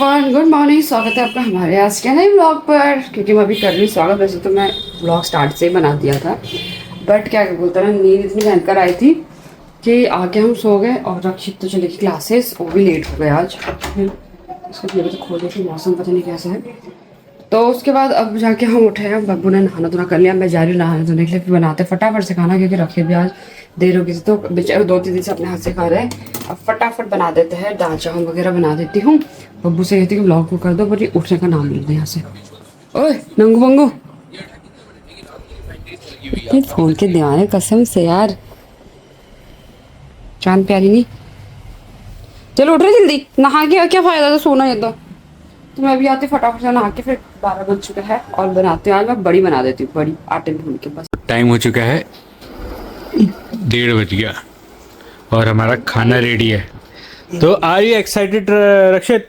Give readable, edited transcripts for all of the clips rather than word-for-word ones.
Everyone, good morning. स्वागत है आपका हमारे आज के नए ब्लॉग पर। क्योंकि मैं अभी कर रही स्वागत, वैसे तो मैं ब्लॉग स्टार्ट से ही बना दिया था, बट क्या बोलते ना, नींद इतनी भयंकर आई थी कि आगे हम सो गए और रक्षित तो चले गई क्लासेस, वो भी लेट हो गए आज। इसको तो खोले कि मौसम पता नहीं कैसा है। तो उसके बाद अब जाके हम उठे हैं, बब्बू ने नहाना धोना कर लिया, मैं जा रही हूँ नहाने धोने के लिए, फिर बनाते फटाफट से खाना, क्योंकि रखे भी आज देर हो गई थी तो बेचारे 2-3 दिन से अपने हाथ से खा रहे हैं। अब फटाफट बना देते हैं, दाल चावल वगैरह बना देती हूँ। बब्बू से कहती कि ब्लॉग को कर दो, पर ये उठने का नाम नहीं लेते यहाँ से। ओए नंगू बंगू, इतने फोन के दीवाने कसम से यार, चांद प्यारी नहीं। चलो उठ रहे जल्दी, नहा के क्या फायदा था सोना है तो मैं अभी आती फटाफट से नहा के, फिर 12 बज चुका है और बनाते हैं। आज मैं बड़ी बना देती हूँ, बड़ी आटे में भून के। बस टाइम हो चुका है 1:30 बज गया और हमारा खाना रेडी है। तो आर यू एक्साइटेड रक्षित,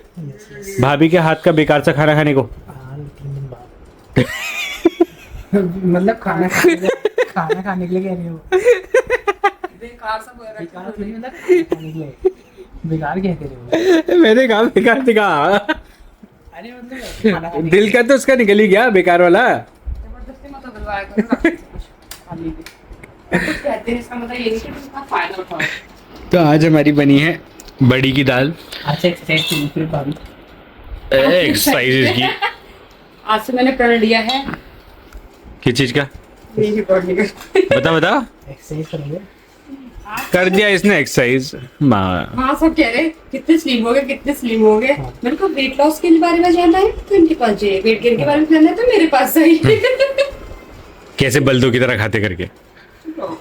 भाभी के हाथ का बेकार सा खाना खाने को? मतलब खाना खाने के लिए कह रही हो? बेकार सा बेकार नहीं, मतलब खाने के लिए बेकार कह रहे हो? मैंने कहा बेकार दिखा। अरे मतलब दिल का तो उसका निकल ही गया बेकार वाला। जबरदस्ती मत बुलवाया करो ना, खाली भी। कुछ कहते हैं इसका मतलब ये नहीं कि इसका फायदा उठाओ। तो आज हमारी बनी है बड़ी की दाल। अच्छा एक्सरसाइज की फिर भाभी एक्सरसाइज की। आज से मैंने प्रण लिया है किस चीज का? यही बॉडी का। बता बता। एक्सरसाइज करोगे? कर दिया इसने एक्सरसाइज। हाँ सब कह रहे कितने स्लिम हो गए, कितने स्लिम हो गए। मेरे को वेट लॉस के बारे में जानना है तो इनके पास जाइए, वेट गेन के बारे में जानना है तो मेरे पास जाइए। कैसे बल्दों की तरह खाते करके? तो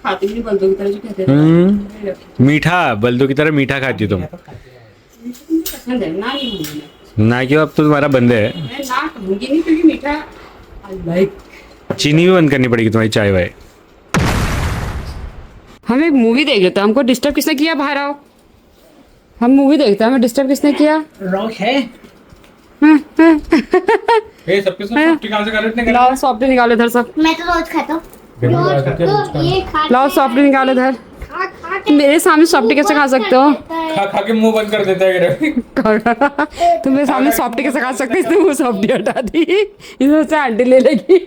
खाती नहीं बल्दों की तरह जो कहते हैं। मीठा, बल्दों की तरह मीठा खाती हो तुम? पसंद है ना, नहीं कहूंगी ना क्यों, अब तो तुम्हारा बंद है। मैं ना कहूंगी नहीं, क्योंकि मीठा आई लाइक। चीनी भी बंद करनी पड़ेगी तुम्हारी चाय वाय। हम एक मूवी देख लेते हैं। हमको डिस्टर्ब किसने किया? बाहर आओ, हम मूवी देखते हैं। हमें डिस्टर्ब किसने किया? रॉक है। सबके सब सॉफ्टी कहां से कर रहे थे? लाओ सॉफ्टी निकालो इधर सब। मैं तो रोज खाता हूँ। रोज तो ये खा लाओ सॉफ्टी निकालो इधर। खा के मेरे सामने सॉफ्टी कैसे खा सकते हो? खा खा के मुंह बंद कर देता है। तुम मेरे सामने सॉफ्टी कैसे खा सकते हो? इसने वो सॉफ्टी हटा दी, इसमें से आंटी ले लेगी।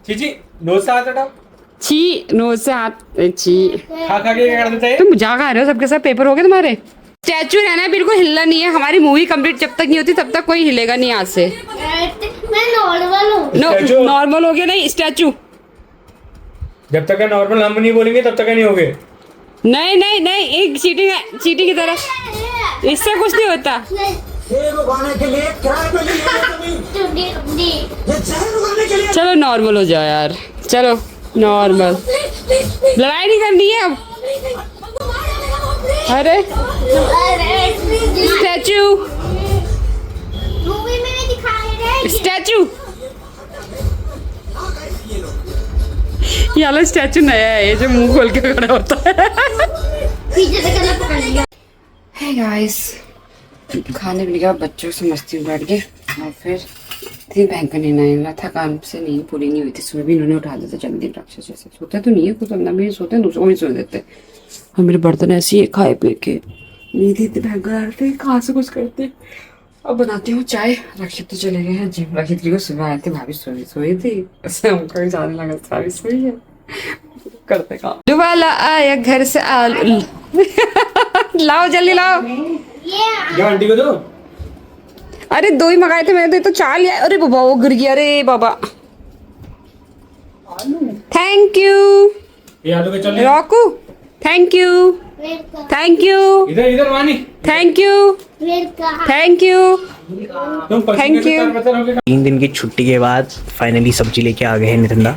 चीची नोज से हाथ हटाओ। छी, नोज से हाथ। छी, खा खा के क्या कर देता है? तुम जा खा रहे हो? सबके सब पेपर हो गए तुम्हारे? स्टैचू रहना है, बिल्कुल हिलना नहीं है। हमारी मूवी कंप्लीट जब तक नहीं होती तब तक कोई हिलेगा नहीं यहाँ से। मैं नॉर्मल हूँ। नॉर्मल हो गया नहीं स्टैचू। जब तक नॉर्मल हम नहीं बोलेंगे तब तक नहीं होगे। नहीं नहीं नहीं, एक चीटिंग है, चीटिंग की तरह। इससे कुछ नहीं होता। चलो नॉर्मल हो जाओ यार, चलो नॉर्मल। लड़ाई नहीं करनी है अब। अरे स्टैचू, मूवी में दिखाए रहे स्टैचू, ये वाला स्टैचू नया है, ये जो मुंह खोल के खड़ा होता है। पीछे से गला पकड़ लिया। हे गाइस, खाने पीने के बाद बच्चों से मस्ती में बैठ गए और फिर इतनी भयंकर नींद आई ना, थकान से नींद पूरी नहीं हुई थी। सुबह भी इन्होंने उठा दिया था जल्दी, राक्षस जैसे। सोते तो नहीं है खुद, अपना भी सोते हैं, दूसरों को भी सोने देते। और मेरे बर्तन ऐसे ही खाए पी के नींद इतनी भयंकर आ रही थी, कहाँ से कुछ करते। अब बनाती हूँ चाय। रक्षित तो चले गए हैं जिम। रक्षित की को सुबह आए थे, भाभी सोई थी, उससे हमको भी जाने लगा, भाभी सोई है, करते काम। वाला आया घर से आलू। लाओ जल्दी लाओ। जो आंटी को दो। अरे 2 ही मंगाए थे मैंने, तो 4 लिया। अरे बाबा वो गिर गया, अरे बाबा। थैंक यू ये आलू के चल। रॉकू, थैंक यू, थैंक यू, इधर इधर वानी। थैंक यू, थैंक यू, तुम थैंक यू। 3 दिन की छुट्टी के बाद फाइनली सब्जी लेके आ गए हैं नितिन।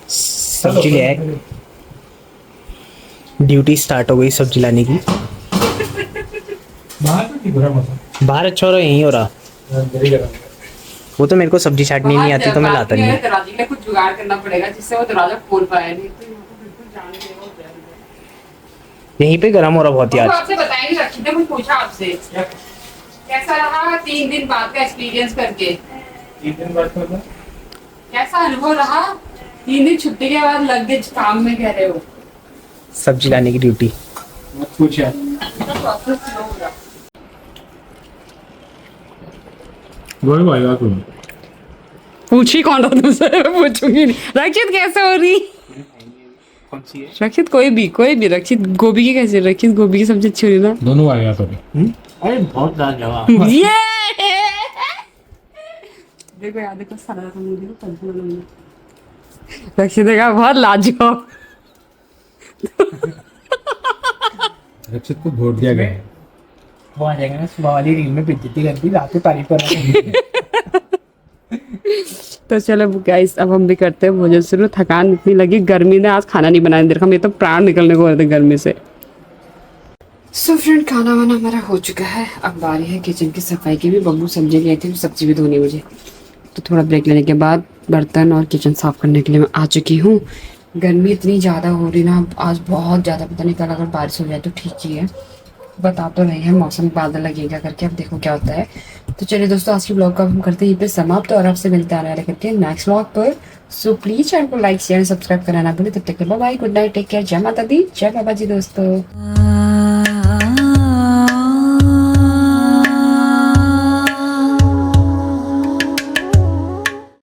सब्जी ले आए, ड्यूटी स्टार्ट हो गई सब्जी लाने की। बाहर अच्छा हो रहा, यहीं हो रहा। वो तो मेरे को सब्जी छाटनी नहीं आती तो मैं लाता नहीं। दरवाजे के लिए कुछ जुगाड़ करना पड़ेगा जिससे वो दरवाजा खोल पाए, नहीं तो यहाँ पे बिल्कुल जाने देगा उधर। यहीं पे गर्म हो रहा बहुत ही आज। आपसे बताएंगे, रखी थे कुछ पूछा आपसे, कैसा रहा 3 दिन बाद का एक्सपीरियंस करके? 3 दिन बाद कैसा अनुभव रहा? 3 दिन छुट्टी के बाद लग गए काम में, कह रहे हो? सब्जी लाने की ड्यूटी। मत पूछ यार। प्रोसेस स्लो हो रहा। वही भाई तुम पूछी कौन रहा तुमसे, मैं पूछूंगी नहीं। रक्षित कैसे हो रही? कौन सी है? रक्षित कोई भी रक्षित गोभी की कैसे, रक्षित गोभी की सब्जी अच्छी हो रही ना? दोनों आएगा तो अरे बहुत लाजवाब। ये देखो यार, देखो सारा देखो पंचमढ़ी रक्षित का बहुत लाजवाब। रक्षित को वोट दिया गया है। वो आ जाएगा ना सुबह वाली रील में, बेइज्जती कर दी, रात को तारीफ कर रहा है। तो चलो गाइस, अब हम भी करते हैं भोजन शुरू। थकान इतनी लगी, गर्मी ने आज खाना नहीं बनाया, देखा मेरे तो प्राण निकलने को हो रहे थे गर्मी से। सो फ्रेंड, खाना वाना हमारा हो चुका है। अब बारी है किचन की सफाई की भी। बब्बू सब्जी ले आई थी, सब्जी भी धोनी मुझे, तो थोड़ा ब्रेक लेने के बाद बर्तन और किचन साफ करने के लिए मैं आ चुकी हूँ। गर्मी इतनी ज़्यादा हो रही ना आज, बहुत ज़्यादा। पता नहीं कल अगर बारिश हो जाए तो ठीक ही है, बता तो रही है मौसम, बादल लगेगा करके, अब देखो क्या होता है। तो चलिए दोस्तों, आज की ब्लॉग का हम करते हैं यहीं पे समाप्त, और आपसे मिलते आने वाले करके नेक्स्ट ब्लॉग पर। सो प्लीज चैनल को लाइक शेयर सब्सक्राइब करना ना भूलें। तब तक के bye bye, good night, take care, जय माता दी, जय बाबा जी दोस्तों।